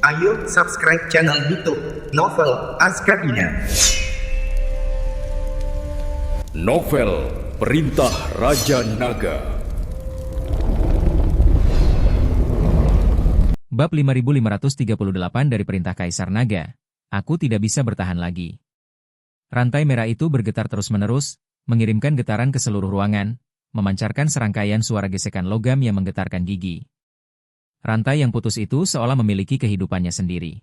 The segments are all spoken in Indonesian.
Ayo subscribe channel YouTube Novel Azkabina. Novel Perintah Raja Naga. Bab 5538 dari Perintah Kaisar Naga. Aku tidak bisa bertahan lagi. Rantai merah itu bergetar terus-menerus, mengirimkan getaran ke seluruh ruangan, memancarkan serangkaian suara gesekan logam yang menggetarkan gigi. Rantai yang putus itu seolah memiliki kehidupannya sendiri.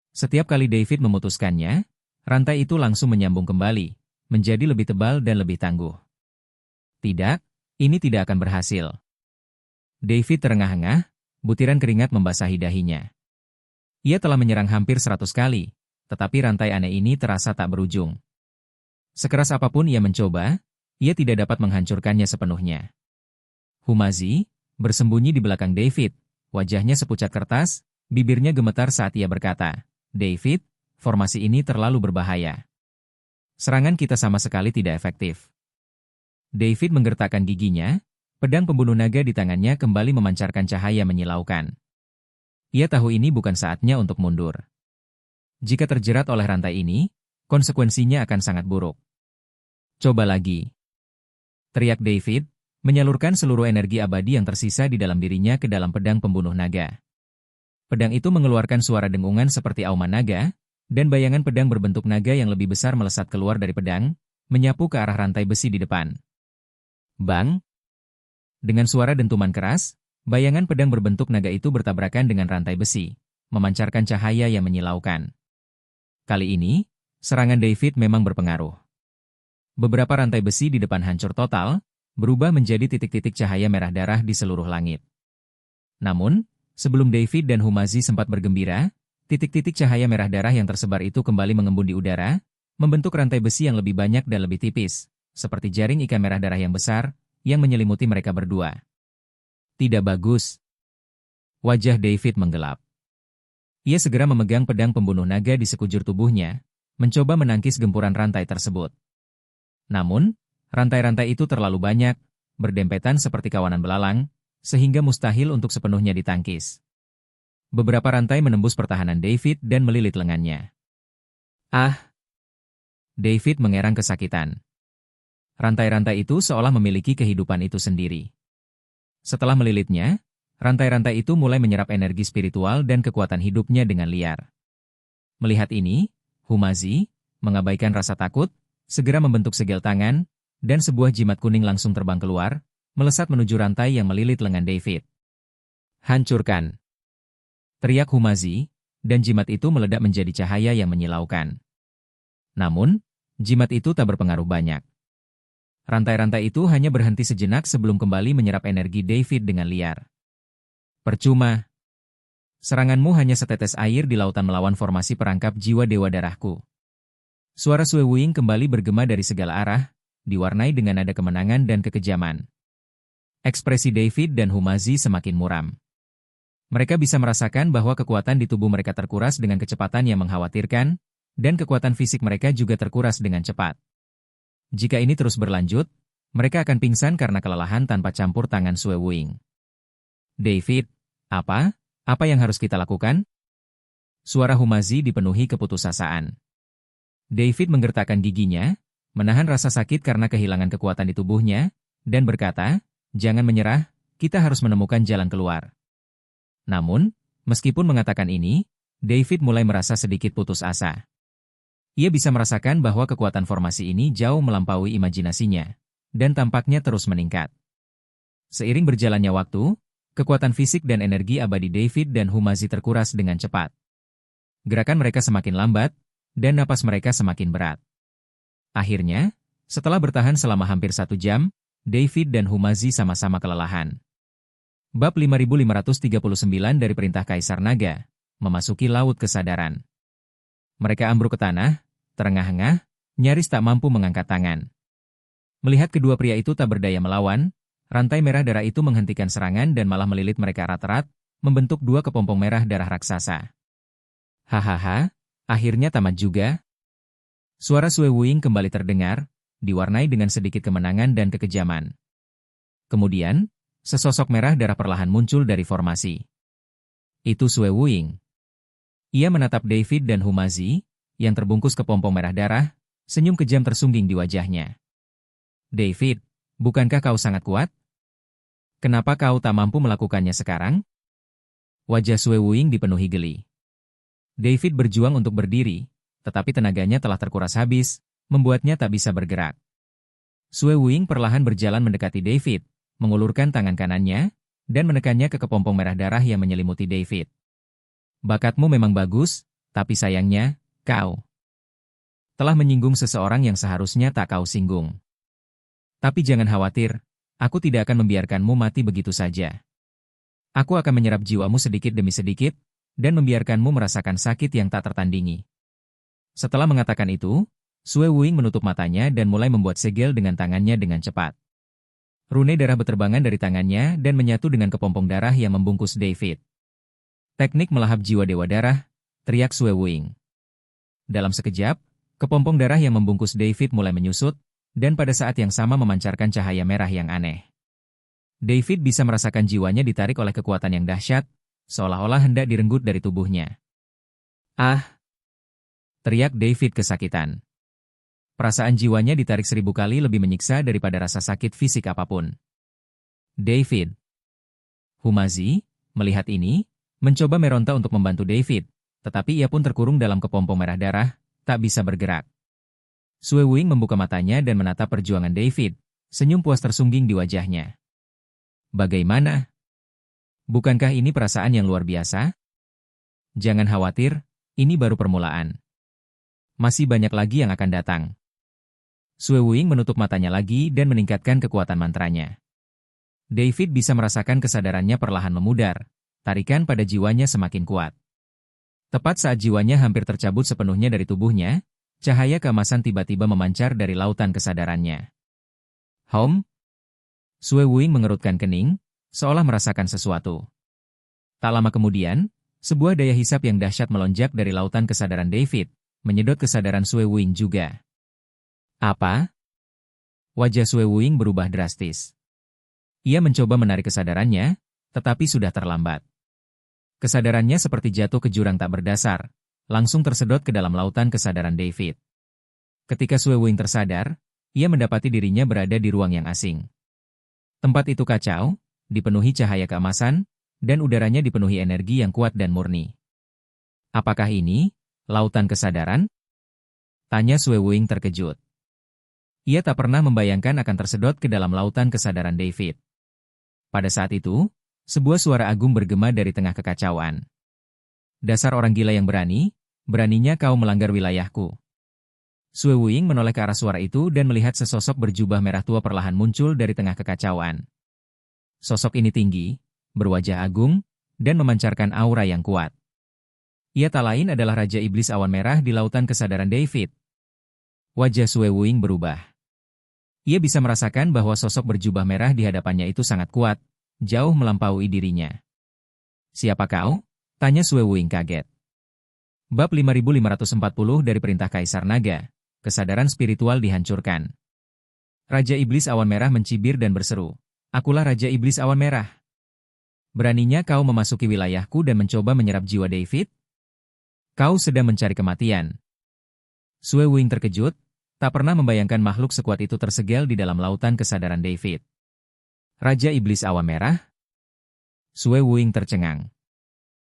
Setiap kali David memutuskannya, rantai itu langsung menyambung kembali, menjadi lebih tebal dan lebih tangguh. Tidak, ini tidak akan berhasil. David terengah-engah, butiran keringat membasahi dahinya. Ia telah menyerang hampir 100 kali, tetapi rantai aneh ini terasa tak berujung. Sekeras apapun ia mencoba, ia tidak dapat menghancurkannya sepenuhnya. Humazi bersembunyi di belakang David, wajahnya sepucat kertas, bibirnya gemetar saat ia berkata, "David, formasi ini terlalu berbahaya. Serangan kita sama sekali tidak efektif." David menggertakkan giginya, pedang pembunuh naga di tangannya kembali memancarkan cahaya menyilaukan. Ia tahu ini bukan saatnya untuk mundur. Jika terjerat oleh rantai ini, konsekuensinya akan sangat buruk. "Coba lagi," teriak David, menyalurkan seluruh energi abadi yang tersisa di dalam dirinya ke dalam pedang pembunuh naga. Pedang itu mengeluarkan suara dengungan seperti auman naga, dan bayangan pedang berbentuk naga yang lebih besar melesat keluar dari pedang, menyapu ke arah rantai besi di depan. Bang! Dengan suara dentuman keras, bayangan pedang berbentuk naga itu bertabrakan dengan rantai besi, memancarkan cahaya yang menyilaukan. Kali ini, serangan David memang berpengaruh. Beberapa rantai besi di depan hancur total, berubah menjadi titik-titik cahaya merah darah di seluruh langit. Namun, sebelum David dan Humazi sempat bergembira, titik-titik cahaya merah darah yang tersebar itu kembali mengembun di udara, membentuk rantai besi yang lebih banyak dan lebih tipis, seperti jaring ikan merah darah yang besar, yang menyelimuti mereka berdua. Tidak bagus. Wajah David menggelap. Ia segera memegang pedang pembunuh naga di sekujur tubuhnya, mencoba menangkis gempuran rantai tersebut. Namun, rantai-rantai itu terlalu banyak, berdempetan seperti kawanan belalang, sehingga mustahil untuk sepenuhnya ditangkis. Beberapa rantai menembus pertahanan David dan melilit lengannya. Ah! David mengerang kesakitan. Rantai-rantai itu seolah memiliki kehidupan itu sendiri. Setelah melilitnya, rantai-rantai itu mulai menyerap energi spiritual dan kekuatan hidupnya dengan liar. Melihat ini, Humazi, mengabaikan rasa takut, segera membentuk segel tangan, dan sebuah jimat kuning langsung terbang keluar, melesat menuju rantai yang melilit lengan David. "Hancurkan!" teriak Humazi, dan jimat itu meledak menjadi cahaya yang menyilaukan. Namun, jimat itu tak berpengaruh banyak. Rantai-rantai itu hanya berhenti sejenak sebelum kembali menyerap energi David dengan liar. "Percuma. Seranganmu hanya setetes air di lautan melawan formasi perangkap jiwa Dewa Darahku." Suara Sue Wuing kembali bergema dari segala arah, diwarnai dengan nada kemenangan dan kekejaman. Ekspresi David dan Humazi semakin muram. Mereka bisa merasakan bahwa kekuatan di tubuh mereka terkuras dengan kecepatan yang mengkhawatirkan, dan kekuatan fisik mereka juga terkuras dengan cepat. Jika ini terus berlanjut, mereka akan pingsan karena kelelahan tanpa campur tangan Sue Wuing. "David, apa yang harus kita lakukan?" Suara Humazi dipenuhi keputusasaan. David menggertakkan giginya, menahan rasa sakit karena kehilangan kekuatan di tubuhnya, dan berkata, "Jangan menyerah, kita harus menemukan jalan keluar." Namun, meskipun mengatakan ini, David mulai merasa sedikit putus asa. Ia bisa merasakan bahwa kekuatan formasi ini jauh melampaui imajinasinya, dan tampaknya terus meningkat. Seiring berjalannya waktu, kekuatan fisik dan energi abadi David dan Humazi terkuras dengan cepat. Gerakan mereka semakin lambat, dan napas mereka semakin berat. Akhirnya, setelah bertahan selama hampir 1 jam, David dan Humazi sama-sama kelelahan. Bab 5539 dari Perintah Kaisar Naga, memasuki Laut Kesadaran. Mereka ambruk ke tanah, terengah-engah, nyaris tak mampu mengangkat tangan. Melihat kedua pria itu tak berdaya melawan, rantai merah darah itu menghentikan serangan dan malah melilit mereka erat-erat, membentuk 2 kepompong merah darah raksasa. "Hahaha, akhirnya tamat juga." Suara Sue Wuing kembali terdengar, diwarnai dengan sedikit kemenangan dan kekejaman. Kemudian, sesosok merah darah perlahan muncul dari formasi. Itu Sue Wuing. Ia menatap David dan Humazi, yang terbungkus kepompong merah darah, senyum kejam tersungging di wajahnya. David, bukankah kau sangat kuat? Kenapa kau tak mampu melakukannya sekarang? Wajah Sue Wuing dipenuhi geli. David berjuang untuk berdiri, tetapi tenaganya telah terkuras habis, membuatnya tak bisa bergerak. Sue Wuing perlahan berjalan mendekati David, mengulurkan tangan kanannya, dan menekannya ke kepompong merah darah yang menyelimuti David. Bakatmu memang bagus, tapi sayangnya, kau telah menyinggung seseorang yang seharusnya tak kau singgung. Tapi jangan khawatir, aku tidak akan membiarkanmu mati begitu saja. Aku akan menyerap jiwamu sedikit demi sedikit, dan membiarkanmu merasakan sakit yang tak tertandingi. Setelah mengatakan itu, Sue Wuing menutup matanya dan mulai membuat segel dengan tangannya dengan cepat. Rune darah berterbangan dari tangannya dan menyatu dengan kepompong darah yang membungkus David. Teknik melahap jiwa dewa darah, teriak Sue Wuing. Dalam sekejap, kepompong darah yang membungkus David mulai menyusut, dan pada saat yang sama memancarkan cahaya merah yang aneh. David bisa merasakan jiwanya ditarik oleh kekuatan yang dahsyat, seolah-olah hendak direnggut dari tubuhnya. Ah! Teriak David kesakitan. Perasaan jiwanya ditarik 1000 kali lebih menyiksa daripada rasa sakit fisik apapun. David. Humazi, melihat ini, mencoba meronta untuk membantu David, tetapi ia pun terkurung dalam kepompong merah darah, tak bisa bergerak. Sue Wuing membuka matanya dan menatap perjuangan David, senyum puas tersungging di wajahnya. Bagaimana? Bukankah ini perasaan yang luar biasa? Jangan khawatir, ini baru permulaan. Masih banyak lagi yang akan datang. Sue Wuing menutup matanya lagi dan meningkatkan kekuatan mantranya. David bisa merasakan kesadarannya perlahan memudar, tarikan pada jiwanya semakin kuat. Tepat saat jiwanya hampir tercabut sepenuhnya dari tubuhnya, cahaya keemasan tiba-tiba memancar dari lautan kesadarannya. Hom? Sue Wuing mengerutkan kening, seolah merasakan sesuatu. Tak lama kemudian, sebuah daya hisap yang dahsyat melonjak dari lautan kesadaran David, menyedot kesadaran Sue Wuing juga. Apa? Wajah Sue Wuing berubah drastis. Ia mencoba menarik kesadarannya, tetapi sudah terlambat. Kesadarannya seperti jatuh ke jurang tak berdasar, langsung tersedot ke dalam lautan kesadaran David. Ketika Sue Wuing tersadar, ia mendapati dirinya berada di ruang yang asing. Tempat itu kacau, dipenuhi cahaya keemasan, dan udaranya dipenuhi energi yang kuat dan murni. Apakah ini lautan kesadaran? Tanya Sue Wuing terkejut. Ia tak pernah membayangkan akan tersedot ke dalam lautan kesadaran David. Pada saat itu, sebuah suara agung bergema dari tengah kekacauan. Dasar orang gila yang berani, beraninya kau melanggar wilayahku. Sue Wuing menoleh ke arah suara itu dan melihat sesosok berjubah merah tua perlahan muncul dari tengah kekacauan. Sosok ini tinggi, berwajah agung, dan memancarkan aura yang kuat. Ia tak lain adalah Raja Iblis Awan Merah di lautan kesadaran David. Wajah Sue Wuing berubah. Ia bisa merasakan bahwa sosok berjubah merah di hadapannya itu sangat kuat, jauh melampaui dirinya. Siapa kau? Tanya Sue Wuing kaget. Bab 5540 dari Perintah Kaisar Naga, kesadaran spiritual dihancurkan. Raja Iblis Awan Merah mencibir dan berseru, "Akulah Raja Iblis Awan Merah. Beraninya kau memasuki wilayahku dan mencoba menyerap jiwa David? Kau sedang mencari kematian." Sue Wuing terkejut, tak pernah membayangkan makhluk sekuat itu tersegel di dalam lautan kesadaran David. Raja Iblis Awan Merah? Sue Wuing tercengang.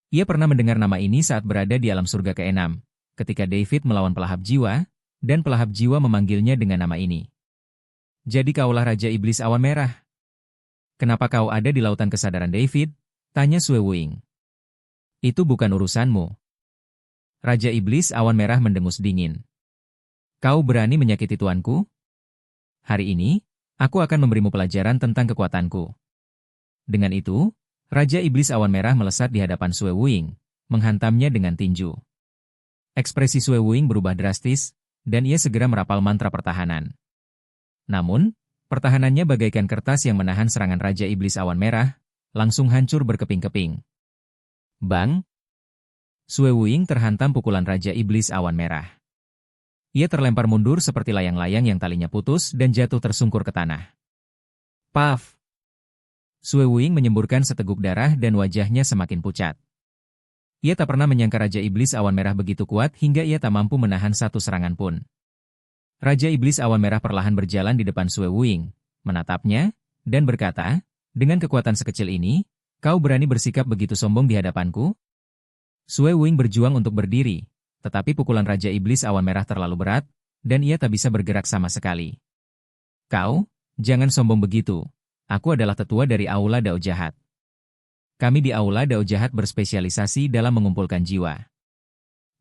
Ia pernah mendengar nama ini saat berada di alam surga ke-6, ketika David melawan pelahap jiwa, dan pelahap jiwa memanggilnya dengan nama ini. Jadi kaulah Raja Iblis Awan Merah. Kenapa kau ada di lautan kesadaran David? Tanya Sue Wuing. Itu bukan urusanmu. Raja Iblis Awan Merah mendengus dingin. Kau berani menyakiti tuanku? Hari ini, aku akan memberimu pelajaran tentang kekuatanku. Dengan itu, Raja Iblis Awan Merah melesat di hadapan Sue Wuing, menghantamnya dengan tinju. Ekspresi Sue Wuing berubah drastis, dan ia segera merapal mantra pertahanan. Namun, pertahanannya bagaikan kertas yang menahan serangan Raja Iblis Awan Merah, langsung hancur berkeping-keping. Bang! Sue Wuing terhantam pukulan Raja Iblis Awan Merah. Ia terlempar mundur seperti layang-layang yang talinya putus dan jatuh tersungkur ke tanah. Paf! Sue Wuing menyemburkan seteguk darah dan wajahnya semakin pucat. Ia tak pernah menyangka Raja Iblis Awan Merah begitu kuat hingga ia tak mampu menahan satu serangan pun. Raja Iblis Awan Merah perlahan berjalan di depan Sue Wuing, menatapnya, dan berkata, "Dengan kekuatan sekecil ini, kau berani bersikap begitu sombong di hadapanku?" Sue Wuing berjuang untuk berdiri, tetapi pukulan Raja Iblis Awan Merah terlalu berat, dan ia tak bisa bergerak sama sekali. "Kau, jangan sombong begitu. Aku adalah tetua dari Aula Dao Jahat. Kami di Aula Dao Jahat berspesialisasi dalam mengumpulkan jiwa.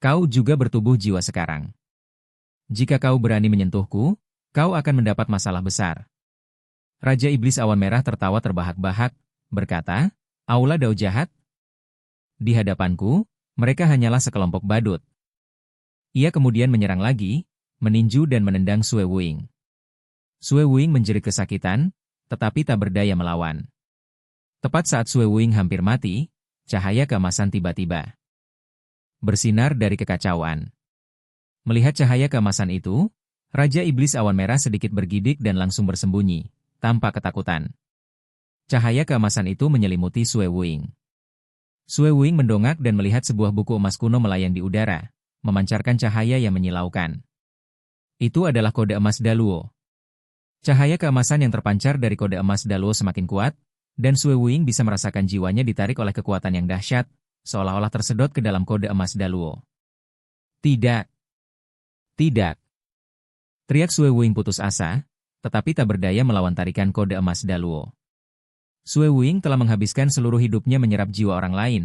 Kau juga bertubuh jiwa sekarang. Jika kau berani menyentuhku, kau akan mendapat masalah besar." Raja Iblis Awan Merah tertawa terbahak-bahak, berkata, "Aula Dao Jahat? Di hadapanku, mereka hanyalah sekelompok badut." Ia kemudian menyerang lagi, meninju dan menendang Sue Wuing. Sue Wuing menjerit kesakitan, tetapi tak berdaya melawan. Tepat saat Sue Wuing hampir mati, cahaya keemasan tiba-tiba bersinar dari kekacauan. Melihat cahaya keemasan itu, Raja Iblis Awan Merah sedikit bergidik dan langsung bersembunyi, tanpa ketakutan. Cahaya keemasan itu menyelimuti Sue Wuing. Sue Wuing mendongak dan melihat sebuah buku emas kuno melayang di udara, memancarkan cahaya yang menyilaukan. Itu adalah kode emas Daluo. Cahaya keemasan yang terpancar dari kode emas Daluo semakin kuat, dan Sue Wuing bisa merasakan jiwanya ditarik oleh kekuatan yang dahsyat, seolah-olah tersedot ke dalam kode emas Daluo. "Tidak! Tidak!" teriak Sue Wuing putus asa, tetapi tak berdaya melawan tarikan kode emas Daluo. Sue Wuing telah menghabiskan seluruh hidupnya menyerap jiwa orang lain,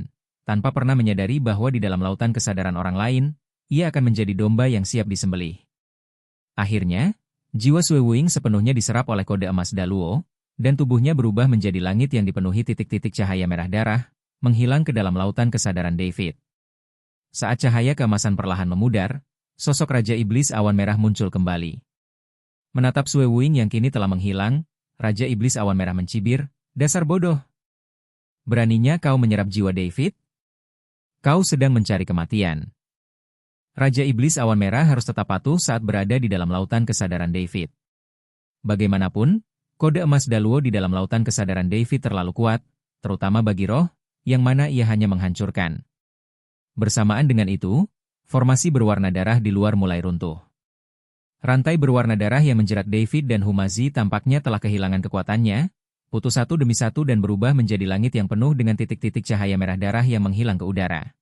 tanpa pernah menyadari bahwa di dalam lautan kesadaran orang lain, ia akan menjadi domba yang siap disembelih. Akhirnya, jiwa Sue Wuing sepenuhnya diserap oleh kode emas Daluo, dan tubuhnya berubah menjadi langit yang dipenuhi titik-titik cahaya merah darah, menghilang ke dalam lautan kesadaran David. Saat cahaya keemasan perlahan memudar, sosok Raja Iblis Awan Merah muncul kembali. Menatap Sue Wuing yang kini telah menghilang, Raja Iblis Awan Merah mencibir, "Dasar bodoh! Beraninya kau menyerap jiwa David? Kau sedang mencari kematian." Raja Iblis Awan Merah harus tetap patuh saat berada di dalam lautan kesadaran David. Bagaimanapun, kode emas Daluo di dalam lautan kesadaran David terlalu kuat, terutama bagi roh, yang mana ia hanya menghancurkan. Bersamaan dengan itu, formasi berwarna darah di luar mulai runtuh. Rantai berwarna darah yang menjerat David dan Humazi tampaknya telah kehilangan kekuatannya, putus satu demi satu dan berubah menjadi langit yang penuh dengan titik-titik cahaya merah darah yang menghilang ke udara.